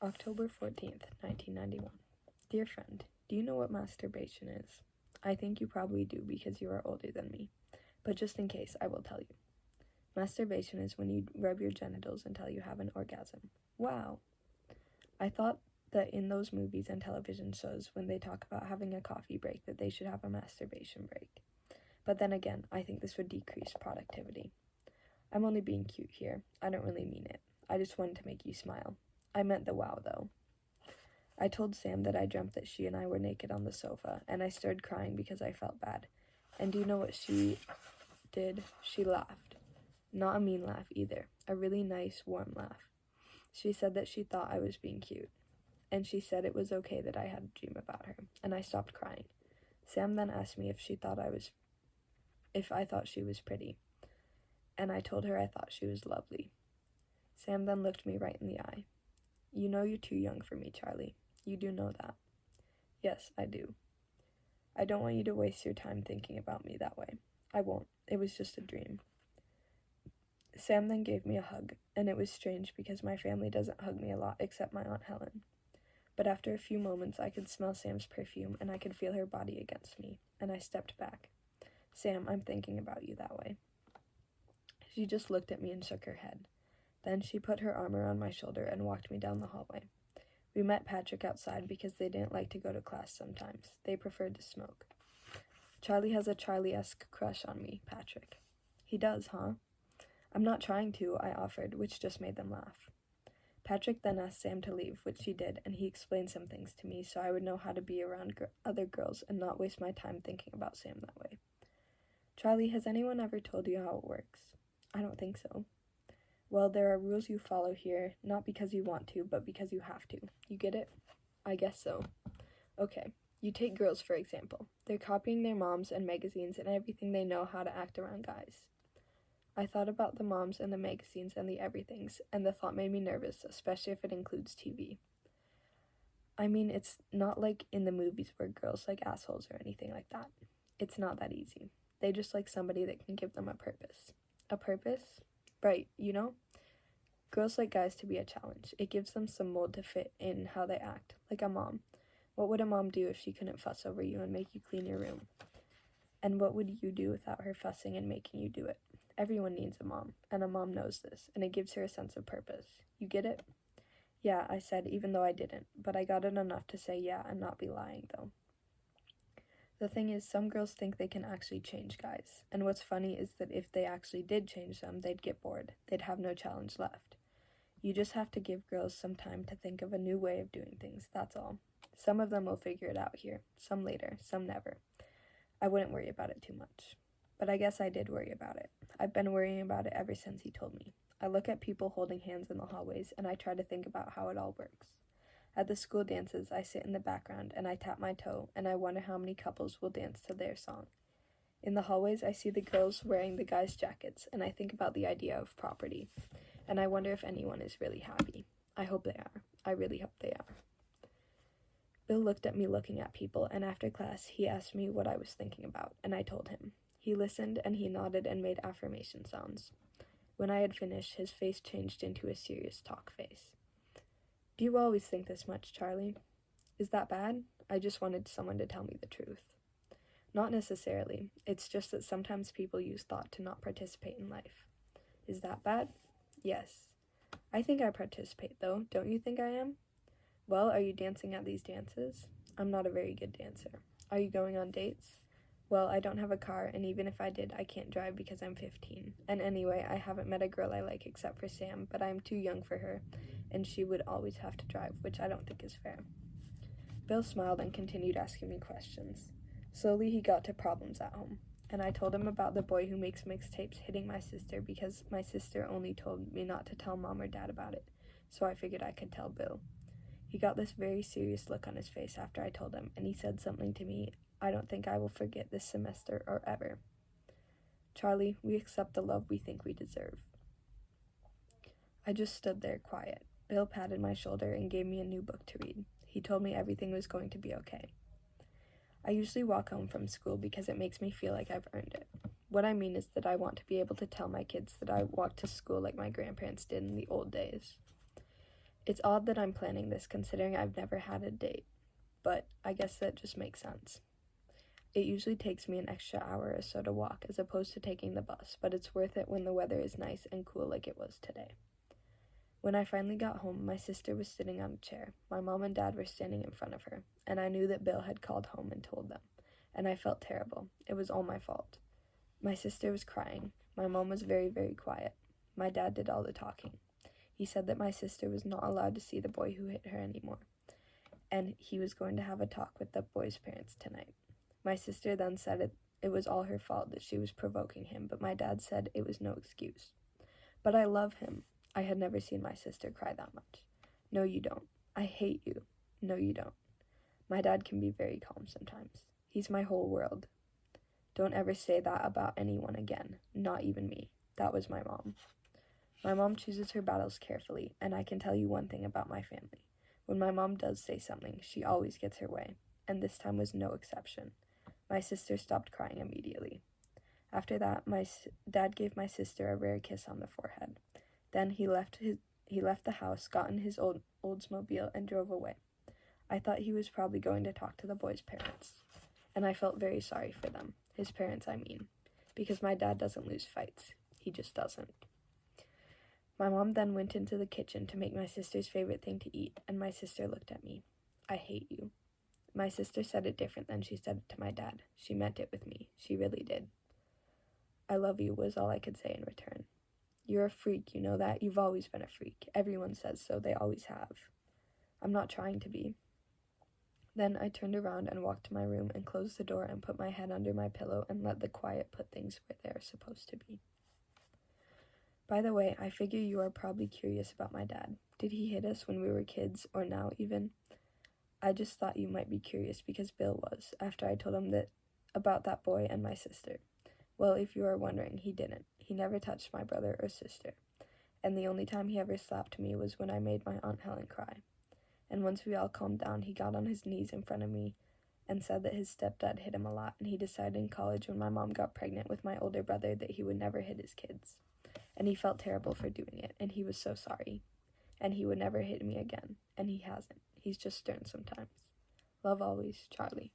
October 14th, 1991. Dear friend, do you know what masturbation is? I think you probably do because you are older than me, but just in case, I will tell you. Masturbation is when you rub your genitals until you have an orgasm. Wow! I thought that in those movies and television shows, when they talk about having a coffee break, that they should have a masturbation break. But then again, I think this would decrease productivity. I'm only being cute here. I don't really mean it. I just wanted to make you smile. I meant the wow, though. I told Sam that I dreamt that she and I were naked on the sofa, and I started crying because I felt bad. And do you know what she did? She laughed. Not a mean laugh either. A really nice, warm laugh. She said that she thought I was being cute. And she said it was okay that I had a dream about her, and I stopped crying. Sam then asked me if I thought she was pretty, and I told her I thought she was lovely. Sam then looked me right in the eye. You know you're too young for me, Charlie. You do know that. Yes, I do. I don't want you to waste your time thinking about me that way. I won't. It was just a dream. Sam then gave me a hug, and it was strange because my family doesn't hug me a lot except my Aunt Helen. But after a few moments, I could smell Sam's perfume, and I could feel her body against me, and I stepped back. Sam, I'm thinking about you that way. She just looked at me and shook her head. Then she put her arm around my shoulder and walked me down the hallway. We met Patrick outside because they didn't like to go to class sometimes. They preferred to smoke. Charlie has a Charlie-esque crush on me, Patrick. He does, huh? I'm not trying to, I offered, which just made them laugh. Patrick then asked Sam to leave, which she did, and he explained some things to me so I would know how to be around other girls and not waste my time thinking about Sam that way. Charlie, has anyone ever told you how it works? I don't think so. Well, there are rules you follow here, not because you want to, but because you have to. You get it? I guess so. Okay, you take girls, for example. They're copying their moms and magazines and everything they know how to act around guys. I thought about the moms and the magazines and the everythings, and the thought made me nervous, especially if it includes TV. I mean, it's not like in the movies where girls like assholes or anything like that. It's not that easy. They just like somebody that can give them a purpose. A purpose? Right, you know? Girls like guys to be a challenge. It gives them some mold to fit in how they act, like a mom. What would a mom do if she couldn't fuss over you and make you clean your room? And what would you do without her fussing and making you do it? Everyone needs a mom, and a mom knows this, and it gives her a sense of purpose. You get it? Yeah, I said, even though I didn't, but I got it enough to say yeah and not be lying, though. The thing is, some girls think they can actually change guys, and what's funny is that if they actually did change them, they'd get bored. They'd have no challenge left. You just have to give girls some time to think of a new way of doing things, that's all. Some of them will figure it out here, some later, some never. I wouldn't worry about it too much. But I guess I did worry about it. I've been worrying about it ever since he told me. I look at people holding hands in the hallways, and I try to think about how it all works. At the school dances, I sit in the background, and I tap my toe, and I wonder how many couples will dance to their song. In the hallways, I see the girls wearing the guys' jackets, and I think about the idea of property. And I wonder if anyone is really happy. I hope they are. I really hope they are. Bill looked at me looking at people, and after class, he asked me what I was thinking about, and I told him. He listened, and he nodded and made affirmation sounds. When I had finished, his face changed into a serious talk face. Do you always think this much, Charlie? Is that bad? I just wanted someone to tell me the truth. Not necessarily. It's just that sometimes people use thought to not participate in life. Is that bad? Yes. I think I participate, though. Don't you think I am? Well, are you dancing at these dances? I'm not a very good dancer. Are you going on dates? Well, I don't have a car, and even if I did, I can't drive because I'm 15. And anyway, I haven't met a girl I like except for Sam, but I'm too young for her, and she would always have to drive, which I don't think is fair. Bill smiled and continued asking me questions. Slowly, he got to problems at home, and I told him about the boy who makes mixtapes hitting my sister because my sister only told me not to tell Mom or Dad about it, so I figured I could tell Bill. He got this very serious look on his face after I told him, and he said something to me I don't think I will forget this semester or ever. Charlie, we accept the love we think we deserve. I just stood there quiet. Bill patted my shoulder and gave me a new book to read. He told me everything was going to be okay. I usually walk home from school because it makes me feel like I've earned it. What I mean is that I want to be able to tell my kids that I walked to school like my grandparents did in the old days. It's odd that I'm planning this considering I've never had a date, but I guess that just makes sense. It usually takes me an extra hour or so to walk as opposed to taking the bus, but it's worth it when the weather is nice and cool like it was today. When I finally got home, my sister was sitting on a chair. My mom and dad were standing in front of her, and I knew that Bill had called home and told them, and I felt terrible. It was all my fault. My sister was crying. My mom was very, very quiet. My dad did all the talking. He said that my sister was not allowed to see the boy who hit her anymore, and he was going to have a talk with the boy's parents tonight. My sister then said it was all her fault that she was provoking him, but my dad said it was no excuse. But I love him. I had never seen my sister cry that much. No, you don't. I hate you. No, you don't. My dad can be very calm sometimes. He's my whole world. Don't ever say that about anyone again, not even me. That was my mom. My mom chooses her battles carefully, and I can tell you one thing about my family. When my mom does say something, she always gets her way, and this time was no exception. My sister stopped crying immediately. After that, my dad gave my sister a rare kiss on the forehead. Then he left the house, got in his Oldsmobile, and drove away. I thought he was probably going to talk to the boy's parents, and I felt very sorry for them. His parents, I mean, because my dad doesn't lose fights. He just doesn't. My mom then went into the kitchen to make my sister's favorite thing to eat, and my sister looked at me. I hate you. My sister said it different than she said it to my dad. She meant it with me. She really did. I love you was all I could say in return. You're a freak, you know that? You've always been a freak. Everyone says so. They always have. I'm not trying to be. Then I turned around and walked to my room and closed the door and put my head under my pillow and let the quiet put things where they are supposed to be. By the way, I figure you are probably curious about my dad. Did he hit us when we were kids, or now even? I just thought you might be curious because Bill was, after I told him about that boy and my sister. Well, if you are wondering, he didn't. He never touched my brother or sister. And the only time he ever slapped me was when I made my Aunt Helen cry. And once we all calmed down, he got on his knees in front of me and said that his stepdad hit him a lot, and he decided in college when my mom got pregnant with my older brother that he would never hit his kids. And he felt terrible for doing it, and he was so sorry. And he would never hit me again, and he hasn't. He's just stern sometimes. Love always, Charlie.